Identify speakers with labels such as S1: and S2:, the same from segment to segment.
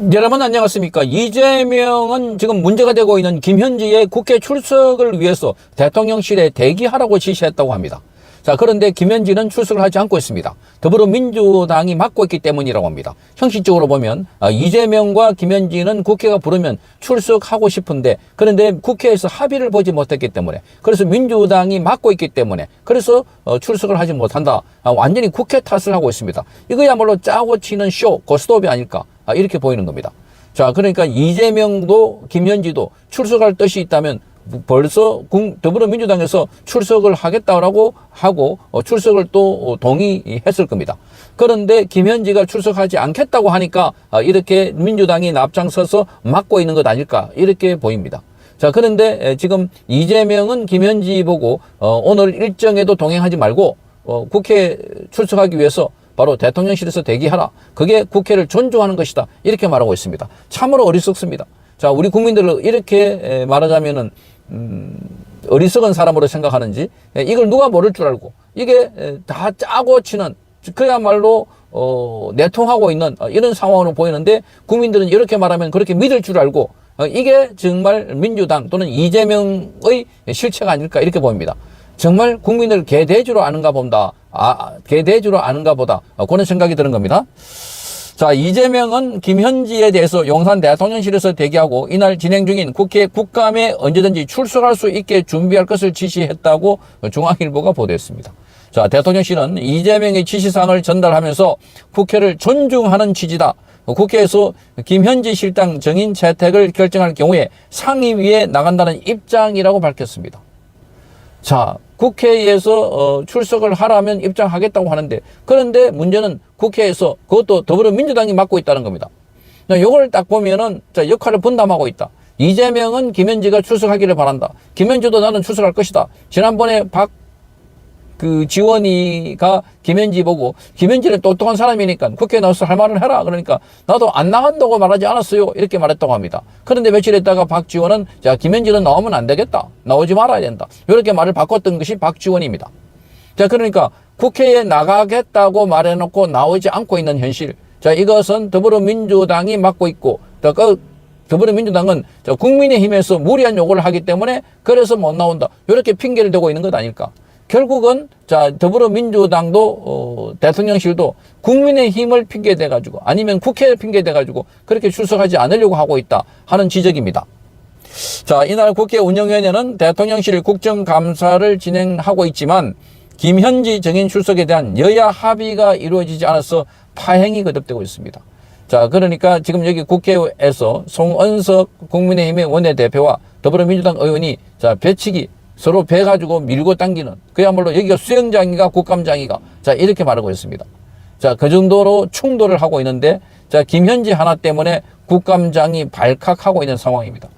S1: 여러분 안녕하십니까. 이재명은 지금 문제가 되고 있는 김현지의 국회 출석을 위해서 대통령실에 대기하라고 지시했다고 합니다. 자, 그런데 김현지는 출석을 하지 않고 있습니다. 더불어민주당이 막고 있기 때문이라고 합니다. 형식적으로 보면 이재명과 김현지는 국회가 부르면 출석하고 싶은데, 그런데 국회에서 합의를 보지 못했기 때문에, 그래서 민주당이 막고 있기 때문에, 그래서 출석을 하지 못한다. 완전히 국회 탓을 하고 있습니다. 이거야말로 짜고 치는 쇼, 고스톱이 아닐까, 이렇게 보이는 겁니다. 자, 그러니까 이재명도 김현지도 출석할 뜻이 있다면 벌써 더불어민주당에서 출석을 하겠다라고 하고 출석을 또 동의했을 겁니다. 그런데 김현지가 출석하지 않겠다고 하니까 이렇게 민주당이 앞장서서 막고 있는 것 아닐까, 이렇게 보입니다. 자, 그런데 지금 이재명은 김현지 보고 오늘 일정에도 동행하지 말고 국회에 출석하기 위해서 바로 대통령실에서 대기하라. 그게 국회를 존중하는 것이다. 이렇게 말하고 있습니다. 참으로 어리석습니다. 자, 우리 국민들을 이렇게 말하자면은 어리석은 사람으로 생각하는지, 이걸 누가 모를 줄 알고 이게 다 짜고 치는, 그야말로 내통하고 있는 이런 상황으로 보이는데, 국민들은 이렇게 말하면 그렇게 믿을 줄 알고 이게 정말 민주당 또는 이재명의 실체가 아닐까, 이렇게 보입니다. 정말 국민을 개돼지로 아는가 본다. 개돼지로 아는가 보다. 그런 생각이 드는 겁니다. 자, 이재명은 김현지에 대해서 용산 대통령실에서 대기하고 이날 진행 중인 국회 국감에 언제든지 출석할 수 있게 준비할 것을 지시했다고 중앙일보가 보도했습니다. 자, 대통령실은 이재명의 지시사항을 전달하면서 국회를 존중하는 취지다. 국회에서 김현지 실장 정인 채택을 결정할 경우에 상임위에 나간다는 입장이라고 밝혔습니다. 자, 국회에서 출석을 하라면 입장하겠다고 하는데, 그런데 문제는 국회에서 그것도 더불어민주당이 맡고 있다는 겁니다. 이걸 딱 보면은 역할을 분담하고 있다. 이재명은 김현지가 출석하기를 바란다. 김현지도 나는 출석할 것이다. 지난번에 지원이가 김현지 보고, 김현지는 똑똑한 사람이니까 국회에 나와서 할 말을 해라. 그러니까 나도 안 나간다고 말하지 않았어요. 이렇게 말했다고 합니다. 그런데 며칠 있다가 박지원은, 자, 김현지는 나오면 안 되겠다. 나오지 말아야 된다. 이렇게 말을 바꿨던 것이 박지원입니다. 자, 그러니까 국회에 나가겠다고 말해놓고 나오지 않고 있는 현실. 자, 이것은 더불어민주당이 맡고 있고, 더불어민주당은 국민의힘에서 무리한 요구를 하기 때문에 그래서 못 나온다. 이렇게 핑계를 대고 있는 것 아닐까. 결국은 더불어민주당도 대통령실도 국민의힘을 핑계대가지고, 아니면 국회를 핑계대가지고 그렇게 출석하지 않으려고 하고 있다 하는 지적입니다. 자, 이날 국회 운영위원회는 대통령실 국정감사를 진행하고 있지만 김현지 정인 출석에 대한 여야 합의가 이루어지지 않아서 파행이 거듭되고 있습니다. 자, 그러니까 지금 여기 국회에서 송은석 국민의힘의 원내대표와 더불어민주당 의원이 배치기, 서로 배 가지고 밀고 당기는, 그야말로 여기가 수영장이가 국감장이가, 자, 이렇게 말하고 있습니다. 자, 그 정도로 충돌을 하고 있는데, 자, 김현지 하나 때문에 국감장이 발칵하고 있는 상황입니다.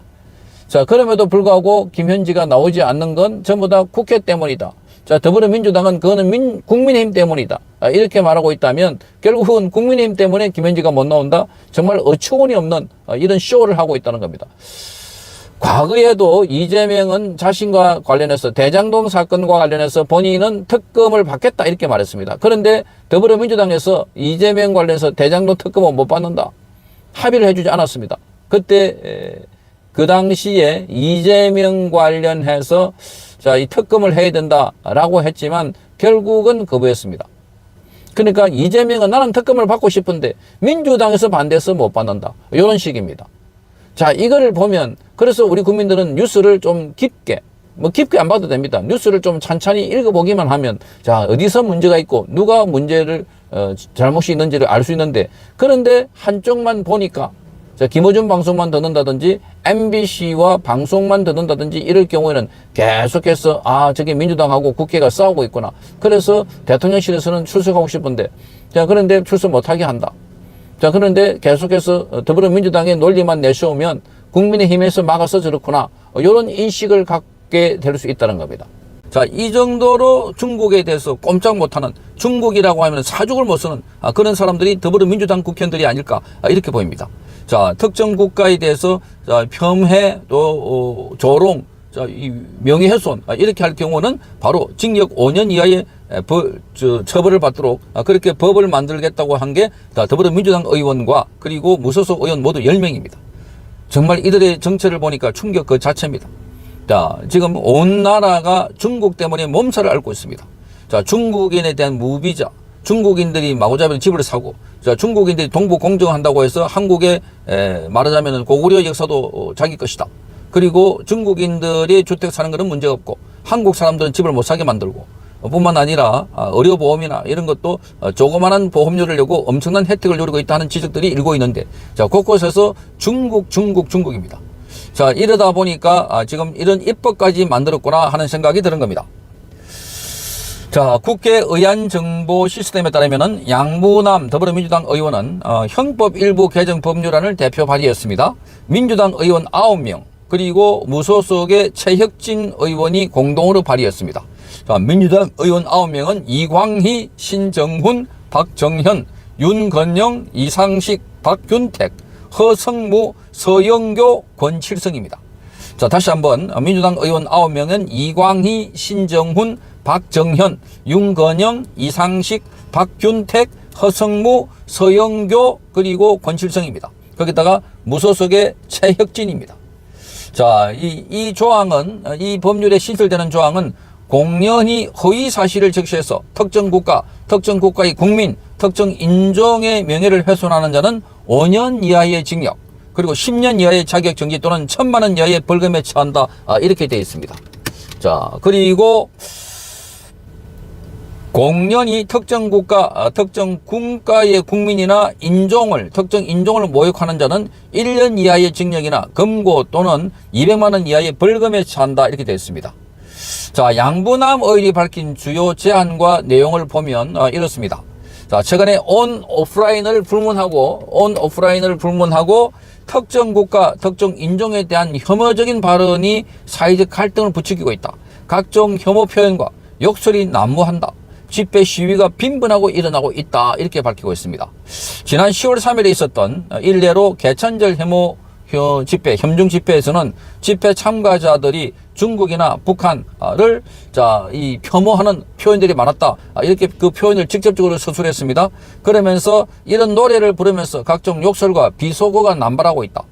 S1: 자, 그럼에도 불구하고 김현지가 나오지 않는 건 전부 다 국회 때문이다. 자, 더불어민주당은 그거는 국민의힘 때문이다. 이렇게 말하고 있다면 결국은 국민의힘 때문에 김현지가 못 나온다. 정말 어처구니 없는 이런 쇼를 하고 있다는 겁니다. 과거에도 이재명은 자신과 관련해서 대장동 사건과 관련해서 본인은 특검을 받겠다 이렇게 말했습니다. 그런데 더불어민주당에서 이재명 관련해서 대장동 특검은 못 받는다. 합의를 해주지 않았습니다. 그때 그 당시에 이재명 관련해서 이 특검을 해야 된다라고 했지만 결국은 거부했습니다. 그러니까 이재명은 나는 특검을 받고 싶은데 민주당에서 반대해서 못 받는다. 이런 식입니다. 자, 이거를 보면, 그래서 우리 국민들은 뉴스를 좀 깊게 안 봐도 됩니다. 뉴스를 좀 찬찬히 읽어보기만 하면, 자, 어디서 문제가 있고, 누가 문제를, 잘못이 있는지를 알 수 있는데, 그런데 한쪽만 보니까, 자, 김어준 방송만 듣는다든지, MBC와 방송만 듣는다든지, 이럴 경우에는 계속해서, 저게 민주당하고 국회가 싸우고 있구나. 그래서 대통령실에서는 출석하고 싶은데, 자, 그런데 출석 못하게 한다. 자, 그런데 계속해서 더불어민주당의 논리만 내세우면 국민의힘에서 막아서 저렇구나. 이런 인식을 갖게 될 수 있다는 겁니다. 자, 이 정도로 중국에 대해서 꼼짝 못하는, 중국이라고 하면 사족을 못 쓰는 그런 사람들이 더불어민주당 국회의원들이 아닐까, 이렇게 보입니다. 자, 특정 국가에 대해서 폄훼, 또 조롱, 이 명예훼손, 이렇게 할 경우는 바로 징역 5년 이하의 처벌을 받도록 그렇게 법을 만들겠다고 한 게 더불어민주당 의원과 그리고 무소속 의원 모두 10명입니다. 정말 이들의 정체를 보니까 충격 그 자체입니다. 자, 지금 온 나라가 중국 때문에 몸살을 앓고 있습니다. 자, 중국인에 대한 무비자, 중국인들이 마구잡이로 집을 사고, 자, 중국인들이 동북 공정한다고 해서 한국에 말하자면 고구려 역사도 자기 것이다. 그리고 중국인들이 주택 사는 것은 문제가 없고 한국 사람들은 집을 못 사게 만들고 뿐만 아니라 의료보험이나 이런 것도 조그마한 보험료를 내고 엄청난 혜택을 누리고 있다는 지적들이 일고 있는데, 자, 곳곳에서 중국입니다. 자, 이러다 보니까 지금 이런 입법까지 만들었구나 하는 생각이 드는 겁니다. 자, 국회 의안 정보 시스템에 따르면은 양부남 더불어민주당 의원은 형법 일부 개정 법률안을 대표 발의했습니다. 민주당 의원 9명 그리고 무소속의 최혁진 의원이 공동으로 발의했습니다. 자, 민주당 의원 9명은 이광희, 신정훈, 박정현, 윤건영, 이상식, 박균택, 허성무, 서영교, 권칠성입니다. 자, 다시 한번 민주당 의원 9명은 이광희, 신정훈, 박정현, 윤건영, 이상식, 박균택, 허성무, 서영교 그리고 권칠성입니다. 거기다가 무소속의 최혁진입니다. 자, 이 조항은, 이 법률에 신설되는 조항은 공연히 허위 사실을 적시해서 특정 국가, 특정 국가의 국민, 특정 인종의 명예를 훼손하는 자는 5년 이하의 징역, 그리고 10년 이하의 자격 정지 또는 1,000만 원 이하의 벌금에 처한다. 이렇게 되어 있습니다. 자, 그리고 공연히 특정 국가, 특정 국가의 국민이나 인종을, 특정 인종을 모욕하는 자는 1년 이하의 징역이나 금고 또는 200만 원 이하의 벌금에 처한다. 이렇게 되어 있습니다. 자, 양부남 의원이 밝힌 주요 제안과 내용을 보면 이렇습니다. 자, 최근에 온 오프라인을 불문하고 특정 국가, 특정 인종에 대한 혐오적인 발언이 사회적 갈등을 부추기고 있다. 각종 혐오 표현과 욕설이 난무한다. 집회 시위가 빈번하고 일어나고 있다. 이렇게 밝히고 있습니다. 지난 10월 3일에 있었던 일례로 개천절 혐오 집회, 협중 집회에서는 집회 참가자들이 중국이나 북한을 혐오하는 표현들이 많았다. 이렇게 그 표현을 직접적으로 서술했습니다. 그러면서 이런 노래를 부르면서 각종 욕설과 비속어가 남발하고 있다.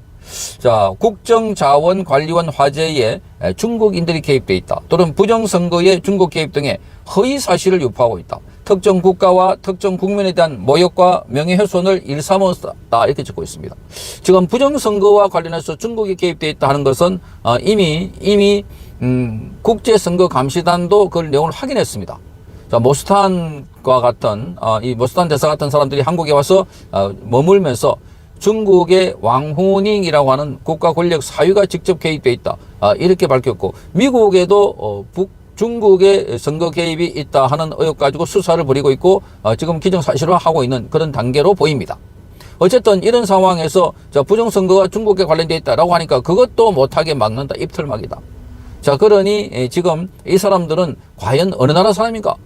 S1: 자, 국정자원관리원 화재에 중국인들이 개입돼 있다. 또는 부정선거에 중국 개입 등의 허위 사실을 유포하고 있다. 특정 국가와 특정 국민에 대한 모욕과 명예훼손을 일삼았다. 이렇게 적고 있습니다. 지금 부정선거와 관련해서 중국이 개입돼 있다 하는 것은 이미 국제선거감시단도 그 내용을 확인했습니다. 자, 모스탄과 같은 이 모스탄 대사 같은 사람들이 한국에 와서 머물면서 중국의 왕후닝이라고 하는 국가 권력 사유가 직접 개입돼 있다. 이렇게 밝혔고, 미국에도 중국의 선거 개입이 있다 하는 의혹 가지고 수사를 벌이고 있고 지금 기정사실화하고 있는 그런 단계로 보입니다. 어쨌든 이런 상황에서 부정선거가 중국에 관련되어 있다라고 하니까 그것도 못하게 막는다. 입틀막이다. 자, 그러니 지금 이 사람들은 과연 어느 나라 사람인가?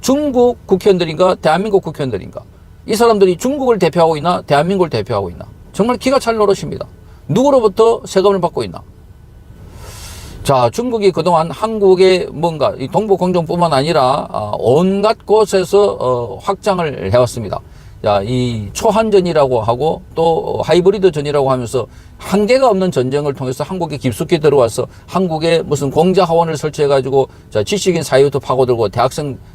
S1: 중국 국회의원들인가? 대한민국 국회의원들인가? 이 사람들이 중국을 대표하고 있나? 대한민국을 대표하고 있나? 정말 기가 찰 노릇입니다. 누구로부터 세금을 받고 있나? 자, 중국이 그동안 한국의 뭔가 이 동북공정뿐만 아니라 온갖 곳에서 확장을 해왔습니다. 자, 이 초한전이라고 하고 또 하이브리드 전이라고 하면서 한계가 없는 전쟁을 통해서 한국에 깊숙이 들어와서 한국에 무슨 공자학원을 설치해가지고 지식인 사회부터 파고들고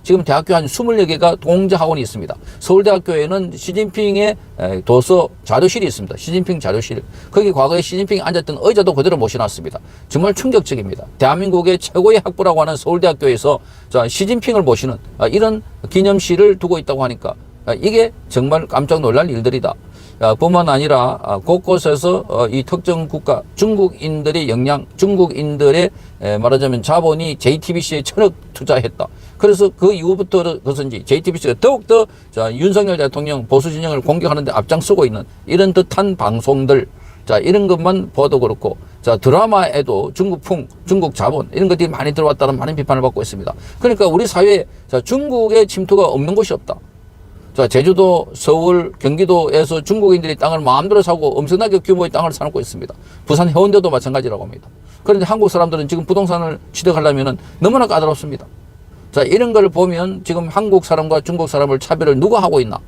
S1: 지금 대학교 한 20여 개가 공자학원이 있습니다. 서울대학교에는 시진핑의 도서 자료실이 있습니다. 시진핑 자료실. 거기 과거에 시진핑이 앉았던 의자도 그대로 모셔놨습니다. 정말 충격적입니다. 대한민국의 최고의 학부라고 하는 서울대학교에서 시진핑을 모시는 이런 기념실을 두고 있다고 하니까 이게 정말 깜짝 놀랄 일들이다. 뿐만 아니라 곳곳에서 이 특정 국가 중국인들의 역량, 중국인들의 말하자면 자본이 JTBC에 천억 투자했다. 그래서 그 이후부터 그것인지 JTBC가 더욱더 윤석열 대통령 보수 진영을 공격하는 데 앞장서고 있는 이런 듯한 방송들, 자, 이런 것만 봐도 그렇고, 자, 드라마에도 중국풍, 중국 자본 이런 것들이 많이 들어왔다는 많은 비판을 받고 있습니다. 그러니까 우리 사회에 중국의 침투가 없는 곳이 없다. 자, 제주도, 서울, 경기도에서 중국인들이 땅을 마음대로 사고 엄청나게 규모의 땅을 사놓고 있습니다. 부산 해운대도 마찬가지라고 합니다. 그런데 한국 사람들은 지금 부동산을 취득하려면 너무나 까다롭습니다. 자, 이런 걸 보면 지금 한국 사람과 중국 사람을 차별을 누가 하고 있나?